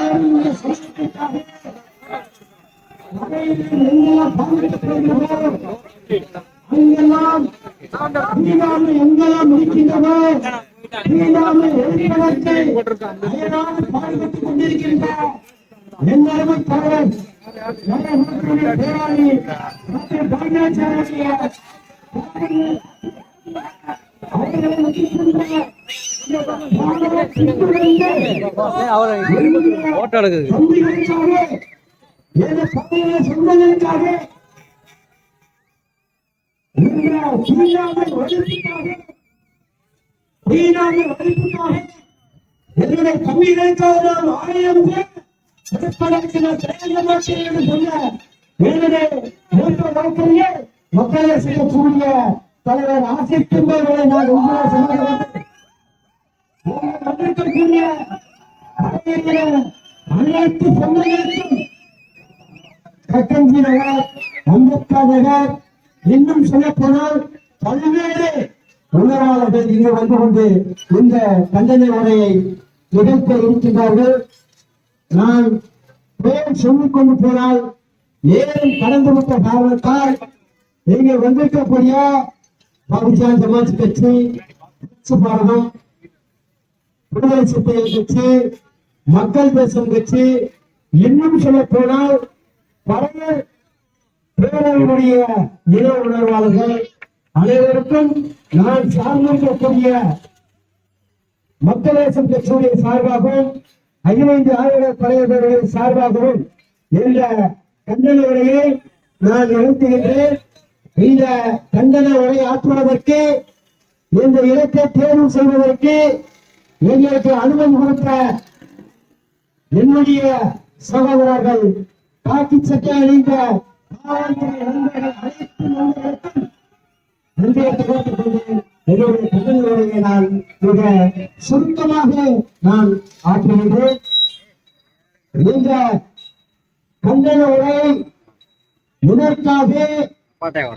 எல்லாரும் இந்த சமூகத்திற்காக எங்கெல்லாம் பாதிக்கப்படுகிறதோ அங்கெல்லாம் தீண்டாமை எங்கெல்லாம் இருக்கின்றதோ தீண்டாமை ஒழிப்பதற்கு அயராது பாடுபட்டுக் கொண்டிருக்கின்ற எல்லாருமே தலைவர் போராளி டாக்டர் பாக்யராஜாரிய சொந்தங்களுக்காக என்னுடைய தம்பிகளுக்காக நான் 1000 பேர் மக்களை செய்யக்கூடிய தலைவர் ஆசிரியர்களை நான் வந்திருக்கக்கூடிய அனைத்து சொந்தங்களுக்கும் கட்டஞ்சி நகர், அம்பேத்கர் நகர், இன்னும் சொல்ல போனால் பல்வேறு உணர்வாளர்கள் இங்கு வந்து கொண்டு இந்த கண்டன உரையை நிகழ்த்த இருக்கின்றார்கள். நான் பேர் சொல்லிக் கொண்டு போனால் நேரம் கடந்துவிட்ட காரணத்தால் இங்கே வந்திருக்கக்கூடிய பகுஜன் சமாஜ் கட்சி, பாரதம், விடுதலை சிறுத்தைகள் கட்சி, மக்கள் தேசம் கட்சி, இன்னும் சொல்ல போனால் பழைய பேரவையுடைய இன உணர்வாளர்கள் அனைவருக்கும் நான் சார்ந்திருக்கக்கூடிய மக்கள் தேசம் கட்சியுடைய சார்பாகவும் அகில இந்திய ஆளுநர் பழைய சார்பாகவும் இந்த கண்டன உரையை நான் நிறுத்துகின்றேன். இந்த கண்டன உரை ஆற்றுவதற்கு இந்த இடத்தை தேர்வு செய்வதற்கு எங்களுக்கு அனுமதி கொடுத்த என்னுடைய சகோதரர்கள், காக்கி சட்டை அணிந்த காவல்துறை நண்பர்கள், அனைத்து நண்பர்களுக்கும் நன்றியை தெரிவித்துக் கொண்டு என்னுடைய கண்டன உரையை நான் மிக சுருக்கமாக நான் ஆற்றுகின்றேன். இந்த கண்டன உரை இதற்காக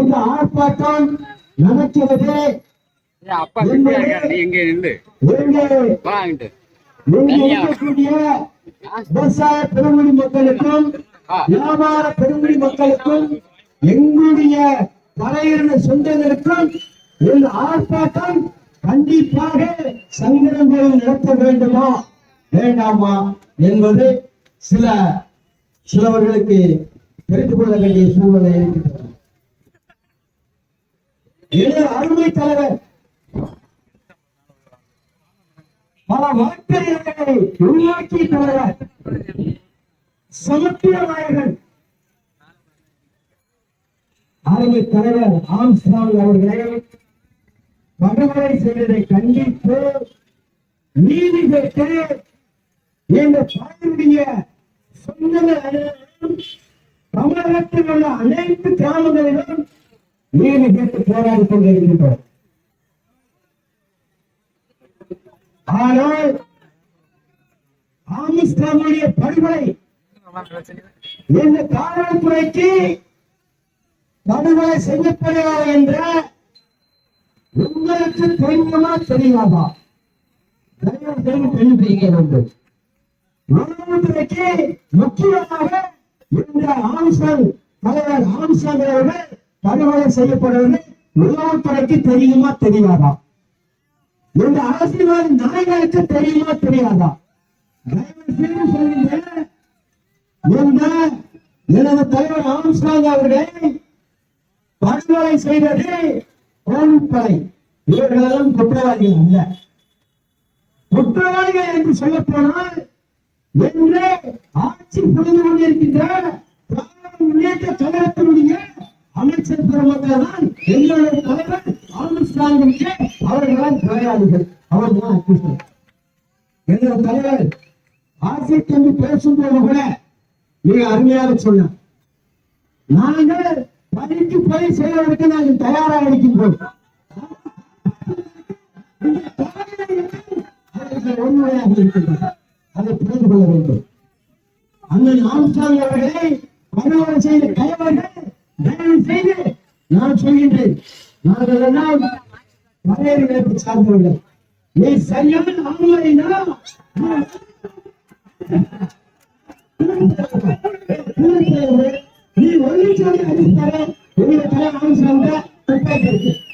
இந்த ஆர்ப்பாட்டம் நடக்கிறது. விவசாய பெருங்குடி மக்களுக்கும் வியாபார பெருங்குடி மக்களுக்கும் எங்களுடைய பறையின சொந்தங்களுக்கும் இந்த ஆர்ப்பாட்டம் கண்டிப்பாக சங்கரங்களில் நடத்த வேண்டுமா வேண்டாமா என்பது சிலவர்களுக்கு தெரிந்து கொள்ள வேண்டிய சூழ்நிலை இருக்கின்றது. அருமை தலைவர் பல வாக்கியங்களை உருவாக்கிய தலைவர், சமத்துவ நாயகன் அருமை தலைவர் ஆம்ஸ்ட்ராங் அவர்களை படுகொலை செய்ததை கண்டித்து நீதி கேட்டு இந்த தாயுடைய சொந்தங்கள் தமிழகத்தில் உள்ள அனைத்து கிராமங்களிலும் நீதி கேட்டு போராடி கொண்டிருக்கின்றோம். ஆனால் ஆம்ஸ்ட்ராங்குடைய படுகொலை இந்த காவல்துறைக்கு படுகொலை செய்யப்படுகிறார் என்ற உங்களுக்கு தெரியுமா தெரியாதா? தயவு செய்து தெரிவிக்க வேண்டும். உளவுத்துறைக்கு முக்கியமாக இந்த ஆம்ஸ்ட்ராங் தலைவர் ஆம்ஸ்ட்ராங் அவர்கள் படுகொலை செய்யப்படுவது உளவுத்துறைக்கு தெரியுமா தெரியாதா? இந்த அரசியல்வாதி நாயகருக்கு தெரியுமா தெரியாதா? தயவு செய்து சொல்லுங்க. இந்த எனது தலைவர் ஆம்ஸ்ட்ராங் அவர்களை படுகொலை செய்தது போலீஸ்படை. இவர்களெல்லாம் குற்றவாளிகள் அல்ல. குற்றவாளிகள் என்று சொல்ல போனால் என்று ஆட்சி புரிந்து கொண்டிருக்கின்ற முன்னேற்ற கழகத்தினுடைய அமைச்சர் பெருமக்கள் தான் எங்களுடைய தலைவர் ஆம்ஸ்ட்ராங்கிற்கு அவர்களால் கொலையாளிகள். அவர்தான் எங்களுடைய தலைவர் ஆசிரியர் என்று பேசும்போது கூட மிக அருமையாக சொன்னார். நாங்கள் பணிக்கு போய் செய்வதற்கு நாங்கள் தயாராக இருக்கின்றோம். உண்மையாக இருக்கின்றோம். அதை புரிந்து கொள்ள வேண்டும். அண்ணன் ஆம்ஸ்ட்ராங் அவர்களை படுகொலை செய்த கைவர்கள் தயவு செய்து நான் சொல்கின்றேன், நாங்கள் எல்லாம் மலையடி நிலத்தை சார்ந்தவர்கள். நீ சரியான ஆண்மையினா வெளியில தலை ஆரம்பிச்சாங்க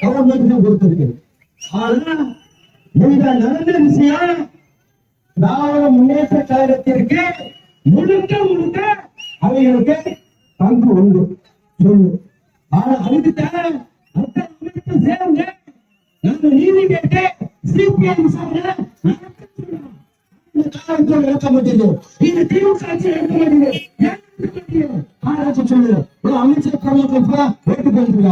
கவர்மெண்ட் கொடுத்திருக்கு. ஆனா இந்த நடந்த விஷயம் திராவிட முன்னேற்ற கழகத்திற்கு முழுக்க முழுக்க அவைகளுக்கு பங்கு உண்டு சொல்லு. ஆனா அதுக்கு தேவை மக்கள் அமைப்பு சேர்ந்து நாங்கள் நீதி கேட்டு சிபிஎம் விசாரணை நடத்த மாட்டேங்குது. இந்த திமுக ஆட்சி நடத்த மாட்டேங்குது. ஆராய்ச்சி சொல்லுது அமைச்சர் பிரமுக ஓட்டு போயிருக்கா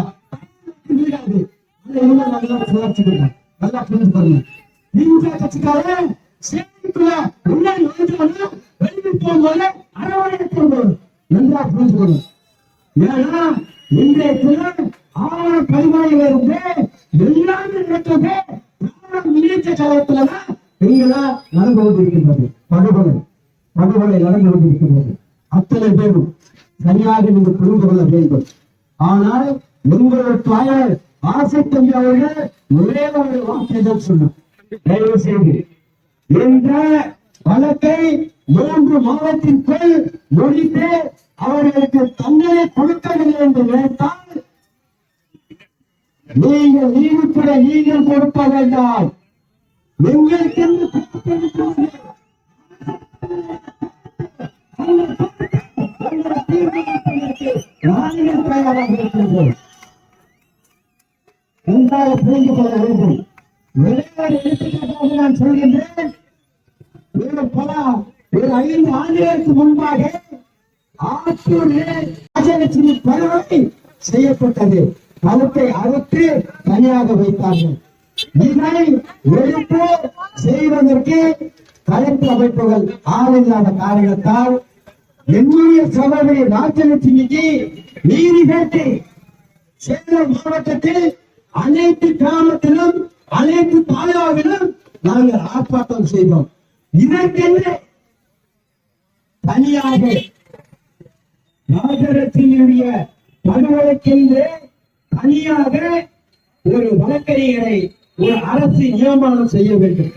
வீடாது நல்லா சுழற்சி நல்லா புரிஞ்சுக்கணும். திமுக கட்சிக்காரன் சேர்த்துக்குள்ள உள்ள நுழைஞ்சவன வெளியே போகும்போது அரவணைப்பு நன்றா புரிஞ்சுக்கணும். ஏன்னா இன்றைய தினம் ஆவண பரிமாறிலிருந்து எல்லாமே நடக்கிறது முன்னேற்ற கழகத்துலதான் எங்களா நடந்து கொண்டிருக்கின்றது. படுகொலை நடந்து கொண்டிருக்கின்றது. அத்தனை பேரும் சரியாக நீங்கள் புரிந்து கொள்ள வேண்டும். ஆனால் உங்களோட தாயார் ஆசை தம்பி அவர்கள் ஒரே ஒரு வார்த்தைகள் சொன்னார், தயவு செய்து என்ற வழக்கை 3 மாதத்திற்குள் முடித்து அவர்களுக்கு தண்டனை கொடுக்கவில்லை என்று நினைத்தால் நீங்கள் நீதித்துறை நீங்கள் கொடுக்க வேண்டாம். எங்களுக்கு புரிந்து கொள்ள வேண்டும். நான் சொல்கின்றேன், ஒரு 5 ஆண்டுகளுக்கு முன்பாக ஆற்றூரில் ராஜலட்சுமி பருவத்தை செய்யப்பட்டது. பணத்தை அறுத்து தனியாக வைத்தார்கள். இதை எடுத்து செய்வதற்கு கலெக்டர் அமைப்புகள் ஆளில்லாத காரணத்தால் என்னுடைய சகோதரி ராஜலட்சுமிக்கு நீதி கேட்டு சேலம் மாவட்டத்தில் அனைத்து கிராமத்திலும் அனைத்து தாலுகாவிலும் நாங்கள் ஆர்ப்பாட்டம் செய்தோம். இதற்கென்று தனியாக ராஜலட்சுமியுடைய படுகொலைக்கென்று தனியாக ஒரு வழக்கறிஞரை ஒரு அரசு நியமனம் செய்ய வேண்டும்.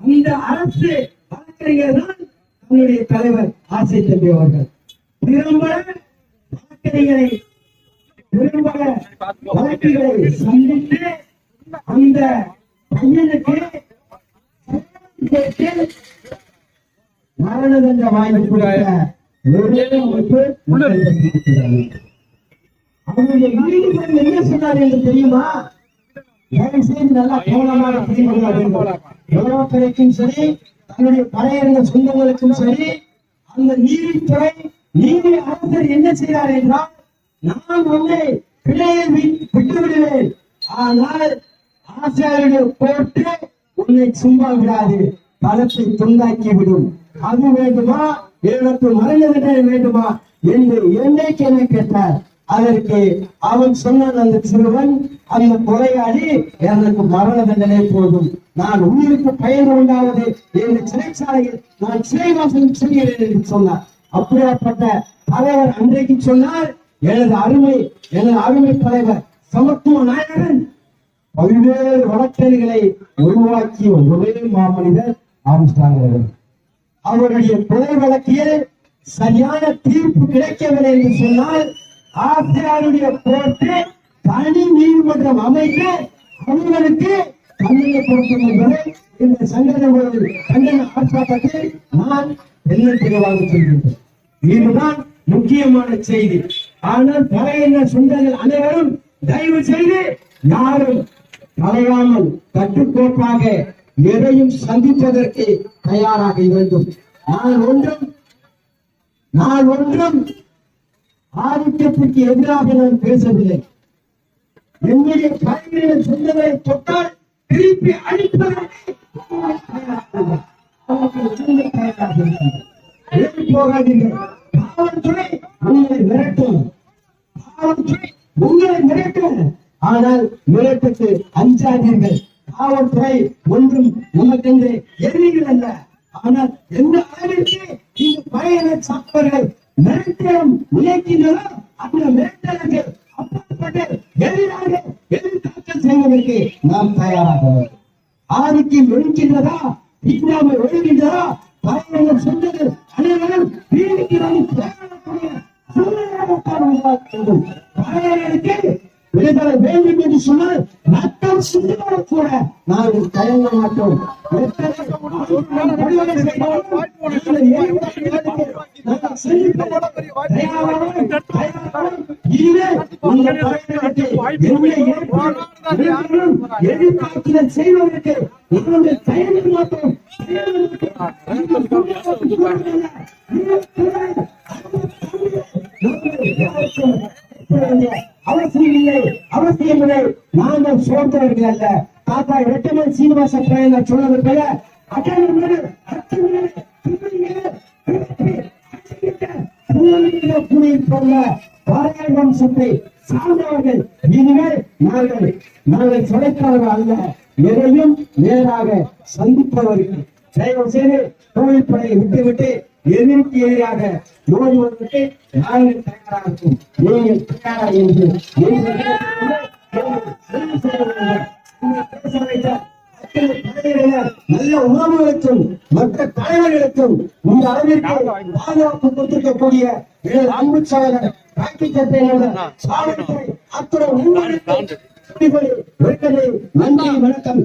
அந்த அரசு வழக்கறிஞர் தான் நம்முடைய தலைவர் ஆசை தம்பி அவர்கள். திறம்பட வழக்கறிஞரை வழக்குகளை சந்தித்து அந்த பையனுக்கு மரண தண்டனை வாங்கி கொடுத்த ஒரே அமைப்பு அவருடைய நீதிமன்றம் என்ன சொன்னார் என்று தெரியுமா? நல்லா கவனமாக எவ்வளவுக்கும் சரி, தன்னுடைய பழைய சொந்தங்களுக்கும் சரி, அந்த நீதித்துறை நீதி அரசர் என்ன செய்கிறார் என்றால், நான் உன்னை பிழையை விட்டு விடுவேன், ஆனால் ஆசிரியருடைய போட்டு உன்னை சும்மா விடாது, பலத்தை துண்டாக்கி விடும். அது வேண்டுமா, எனக்கு மரண தண்டனை வேண்டுமா என்று என்னை கேள்வி கேட்டார். அதற்கு அவன் சொன்னான், அந்த சிறுவன், அந்த கொலையாளி, எனக்கு மரண தண்டனை போதும், நான் உயிருக்கு பயன் உண்டாவது என்று சிறைச்சாலையில் நான் சிறைவாசம் செய்கிறேன் என்று சொன்னார். அப்படியாப்பட்ட தலைவர் அன்றைக்கு சொன்னார், எனது அருமை தலைவர் சமத்துவ நாயகன் பல்வேறு வழக்கறிஞர்களை உருவாக்கிய ஒரே மாமனிதர் ஆம்ஸ்ட்ராங் அவர்கள். அவருடைய கொலை வழக்கில் சரியான தீர்ப்பு கிடைக்கவில்லை என்று சொன்னால், ஆசிரியருடைய கோர்ட்டு தனி நீதிமன்றம் அமைத்து அவர்களுக்கு தண்டனை கொடுக்கும் என்பதை இந்த சங்கடங்களில் கண்டன ஆர்ப்பாட்டத்தில் நான் என்ன தெளிவாக சொல்கின்றேன். இதுதான் முக்கியமான செய்தி. ஆனால் பழைய சொந்தங்கள் அனைவரும் தயவு செய்து யாரும் கலையாமல் கட்டுக்கோப்பாக எதையும் சந்திப்பதற்கு தயாராக வேண்டும். நான் ஒன்றும் ஆதிக்கத்திற்கு எதிராக நான் பேசவில்லை. என்னுடைய கலைஞரின் சொந்தங்களை தொட்டால் திருப்பி அழிப்பதற்கு போகாதீர்கள். காவல்துறை உங்களை மிரட்டும், ஆனால் மிரட்டுக்கு அஞ்சாதீர்கள். காவல்துறை ஒன்றும் நமக்கென்று எதிரிகள் அல்ல. ஆனால் எந்த அளவிற்கு இந்த பயண சாப்பர்கள் மிரட்டம் இயக்கின்றதோ அந்த மிரட்டலுக்கு அப்பாற்பட்டு எதிராக எதிர்த்தாக்கல் செய்வதற்கு நாம் தயாராக வேண்டும். ஆதிக்கம் ஒழுங்கின்றதா, இல்லாமை ஒழுகின்றதா, பயண சொந்தங்கள் அனைவரும் வீடுக்கு வந்து சூழ்நிலையாக பகைவர்களுக்கு விடுதலை வேண்டும் என்று சொன்னால் ரத்தம் சிந்துவது கூட நாங்கள் தயங்க மாட்டோம். எதிர்பார்க்கிறேன் செய்வதற்கு நாங்கள் தயங்க மாட்டோம். அவசியமில்லை. நாங்கள் சோர்ந்தவர்கள் அல்ல. தாத்தா இரட்டமன் சீனிவாச பிள்ளையார் சொன்னது போல வம்சத்தை சார்ந்தவர்கள். இனிமேல் நாங்கள் சொலைக்காரர்கள் அல்ல, எதையும் நேராக சந்திப்பவர்கள். தயவு செய்து கோவில் படையை விட்டுவிட்டு எதிர்க்கு எதிராக நோய் வந்துட்டு நாங்கள் தயாராக இருக்கும். நீங்கள் தயாரா என்று நல்ல உறவுகளுக்கும் மற்ற தலைவர்களுக்கும் இந்த அளவிற்கு பாதுகாப்பு கொடுத்திருக்கக்கூடிய அன்பு சகோதரர் அத்துறை நன்றி வணக்கம்.